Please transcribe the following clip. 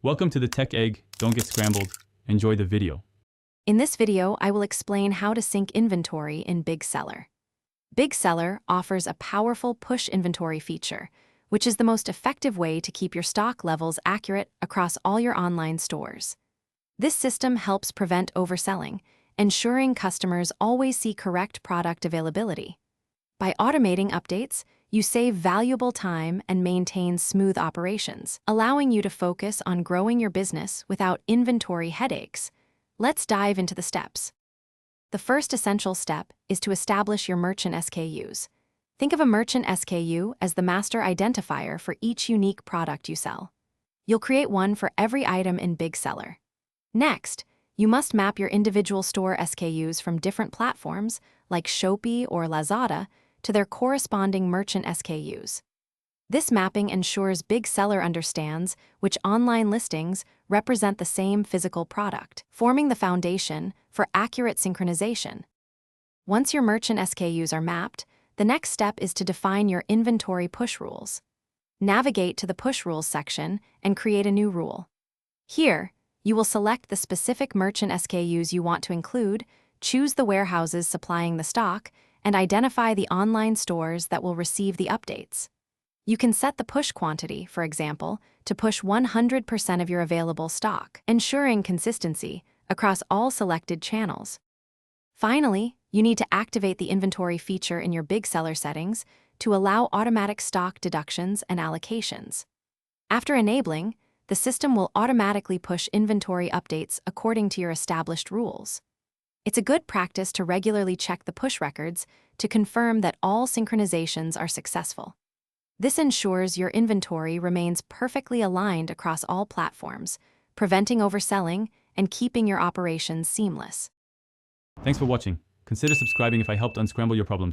Welcome to the Tech Egg. Don't get scrambled. Enjoy the video. In this video, I will explain how to sync inventory in BigSeller. BigSeller offers a powerful push inventory feature, which is the most effective way to keep your stock levels accurate across all your online stores. This system helps prevent overselling, ensuring customers always see correct product availability. By automating updates, you save valuable time and maintain smooth operations, allowing you to focus on growing your business without inventory headaches. Let's dive into the steps. The first essential step is to establish your merchant SKUs. Think of a merchant SKU as the master identifier for each unique product you sell. You'll create one for every item in BigSeller. Next, you must map your individual store SKUs from different platforms, like Shopee or Lazada, to their corresponding merchant SKUs. This mapping ensures BigSeller understands which online listings represent the same physical product, forming the foundation for accurate synchronization. Once your merchant SKUs are mapped, the next step is to define your inventory push rules. Navigate to the Push Rules section and create a new rule. Here, you will select the specific merchant SKUs you want to include, choose the warehouses supplying the stock, and identify the online stores that will receive the updates. You can set the push quantity, for example, to push 100% of your available stock, ensuring consistency across all selected channels. Finally, you need to activate the inventory feature in your BigSeller settings to allow automatic stock deductions and allocations. After enabling, the system will automatically push inventory updates according to your established rules. It's a good practice to regularly check the push records to confirm that all synchronizations are successful. This ensures your inventory remains perfectly aligned across all platforms, preventing overselling and keeping your operations seamless. Thanks for watching. Consider subscribing if I helped unscramble your problems.